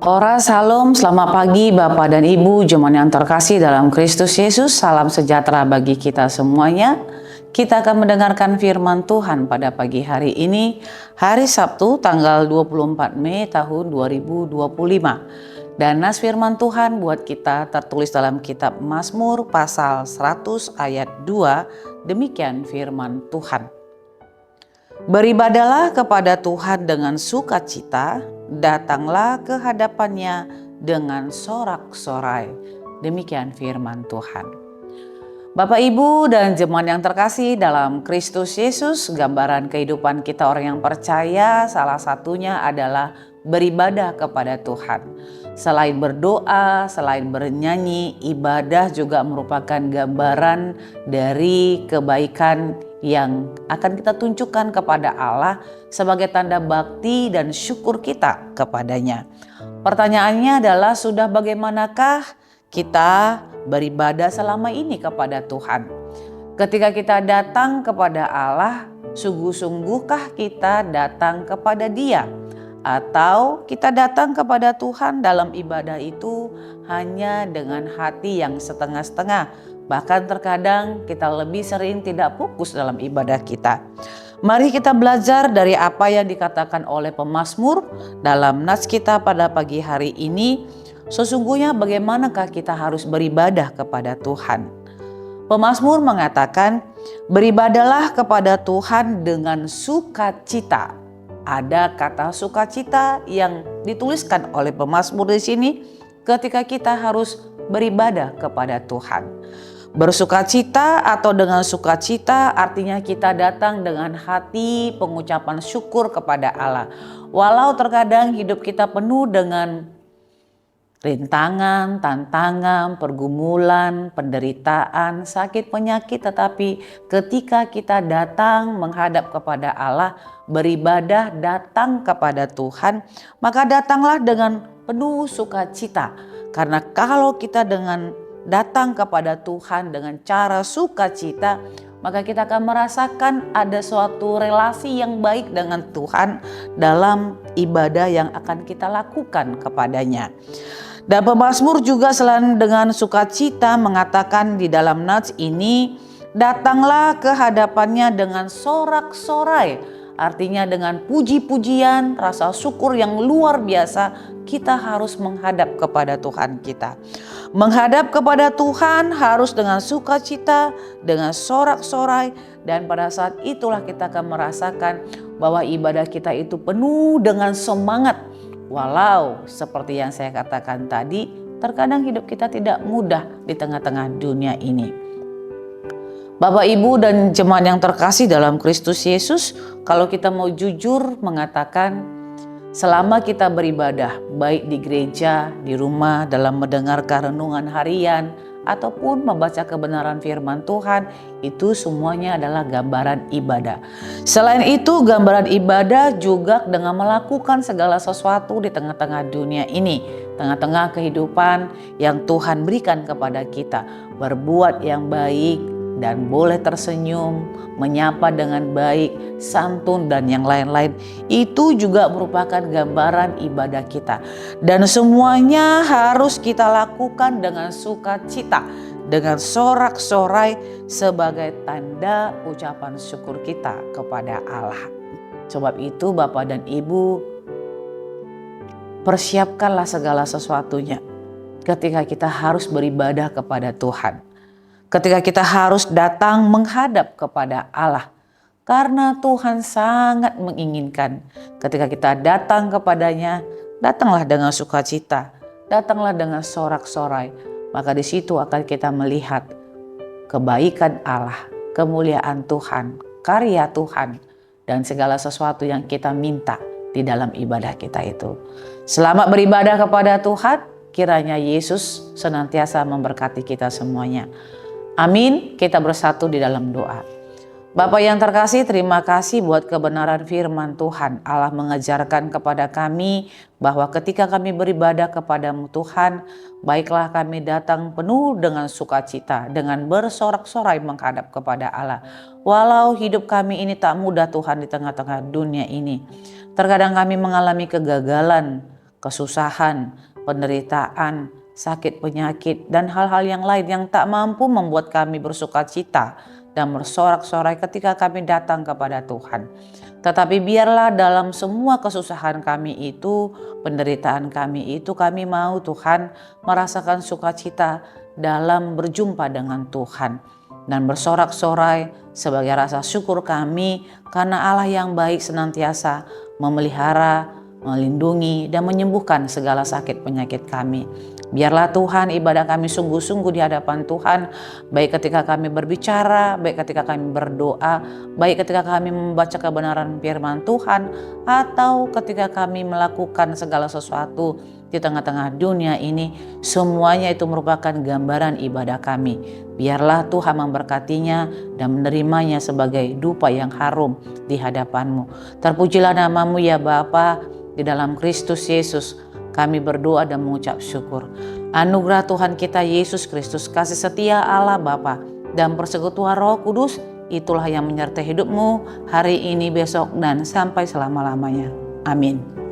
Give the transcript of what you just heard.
Ora Salam, selamat pagi Bapak dan Ibu, jemaat yang terkasih dalam Kristus Yesus. Salam sejahtera bagi kita semuanya. Kita akan mendengarkan firman Tuhan pada pagi hari ini, hari Sabtu tanggal 24 Mei tahun 2025. Dan nas firman Tuhan buat kita tertulis dalam kitab Mazmur pasal 100 ayat 2, demikian firman Tuhan. Beribadalah kepada Tuhan dengan sukacita, datanglah ke hadapannya dengan sorak-sorai. Demikian firman Tuhan. Bapak, Ibu, dan jemaat yang terkasih dalam Kristus Yesus, gambaran kehidupan kita orang yang percaya salah satunya adalah beribadah kepada Tuhan. Selain berdoa, selain bernyanyi, ibadah juga merupakan gambaran dari kebaikan yang akan kita tunjukkan kepada Allah sebagai tanda bakti dan syukur kita kepadanya. Pertanyaannya adalah, sudah bagaimanakah kita beribadah selama ini kepada Tuhan? Ketika kita datang kepada Allah, sungguh-sungguhkah kita datang kepada Dia? Atau kita datang kepada Tuhan dalam ibadah itu hanya dengan hati yang setengah-setengah? Bahkan terkadang kita lebih sering tidak fokus dalam ibadah kita. Mari kita belajar dari apa yang dikatakan oleh pemazmur dalam nas kita pada pagi hari ini. Sesungguhnya bagaimanakah kita harus beribadah kepada Tuhan? Pemazmur mengatakan, beribadalah kepada Tuhan dengan sukacita. Ada kata sukacita yang dituliskan oleh pemazmur di sini ketika kita harus beribadah kepada Tuhan. Bersukacita atau dengan sukacita artinya kita datang dengan hati pengucapan syukur kepada Allah. Walau terkadang hidup kita penuh dengan rintangan, tantangan, pergumulan, penderitaan, sakit, penyakit, tetapi ketika kita datang menghadap kepada Allah, beribadah, datang kepada Tuhan, maka datanglah dengan penuh sukacita. Karena kalau kita datang kepada Tuhan dengan cara sukacita, maka kita akan merasakan ada suatu relasi yang baik dengan Tuhan dalam ibadah yang akan kita lakukan kepadanya. Dan pemazmur juga selain dengan sukacita mengatakan di dalam nats ini, datanglah ke hadapannya dengan sorak-sorai. Artinya dengan puji-pujian, rasa syukur yang luar biasa, kita harus menghadap kepada Tuhan kita. Menghadap kepada Tuhan harus dengan sukacita, dengan sorak-sorai, dan pada saat itulah kita akan merasakan bahwa ibadah kita itu penuh dengan semangat. Walau seperti yang saya katakan tadi, terkadang hidup kita tidak mudah di tengah-tengah dunia ini. Bapak, Ibu, dan jemaat yang terkasih dalam Kristus Yesus, kalau kita mau jujur mengatakan, selama kita beribadah, baik di gereja, di rumah, dalam mendengarkan renungan harian, ataupun membaca kebenaran firman Tuhan, itu semuanya adalah gambaran ibadah. Selain itu, gambaran ibadah juga dengan melakukan segala sesuatu di tengah-tengah dunia ini, tengah-tengah kehidupan yang Tuhan berikan kepada kita, berbuat yang baik, dan boleh tersenyum, menyapa dengan baik, santun, dan yang lain-lain. Itu juga merupakan gambaran ibadah kita. Dan semuanya harus kita lakukan dengan sukacita, dengan sorak-sorai sebagai tanda ucapan syukur kita kepada Allah. Sebab itu Bapak dan Ibu, persiapkanlah segala sesuatunya ketika kita harus beribadah kepada Tuhan. Ketika kita harus datang menghadap kepada Allah. Karena Tuhan sangat menginginkan ketika kita datang kepadanya, datanglah dengan sukacita, datanglah dengan sorak-sorai. Maka di situ akan kita melihat kebaikan Allah, kemuliaan Tuhan, karya Tuhan, dan segala sesuatu yang kita minta di dalam ibadah kita itu. Selamat beribadah kepada Tuhan, kiranya Yesus senantiasa memberkati kita semuanya. Amin. Kita bersatu di dalam doa. Bapak yang terkasih, terima kasih buat kebenaran firman Tuhan. Allah mengajarkan kepada kami bahwa ketika kami beribadah kepada-Mu Tuhan, baiklah kami datang penuh dengan sukacita, dengan bersorak-sorai menghadap kepada Allah. Walau hidup kami ini tak mudah Tuhan di tengah-tengah dunia ini. Terkadang kami mengalami kegagalan, kesusahan, penderitaan, sakit penyakit, dan hal-hal yang lain yang tak mampu membuat kami bersukacita dan bersorak-sorai ketika kami datang kepada Tuhan. Tetapi biarlah dalam semua kesusahan kami itu, penderitaan kami itu, kami mau Tuhan merasakan sukacita dalam berjumpa dengan Tuhan dan bersorak-sorai sebagai rasa syukur kami karena Allah yang baik senantiasa memelihara, melindungi, dan menyembuhkan segala sakit penyakit kami. Biarlah Tuhan ibadah kami sungguh-sungguh di hadapan Tuhan, baik ketika kami berbicara, baik ketika kami berdoa, baik ketika kami membaca kebenaran firman Tuhan, atau ketika kami melakukan segala sesuatu di tengah-tengah dunia ini. Semuanya itu merupakan gambaran ibadah kami. Biarlah Tuhan memberkatinya dan menerimanya sebagai dupa yang harum di hadapan-Mu. Terpujilah nama-Mu ya Bapa, di dalam Kristus Yesus kami berdoa dan mengucap syukur. Anugerah Tuhan kita Yesus Kristus, kasih setia Allah Bapa, dan persekutuan Roh Kudus, itulah yang menyertai hidupmu hari ini, besok, dan sampai selama-lamanya. Amin.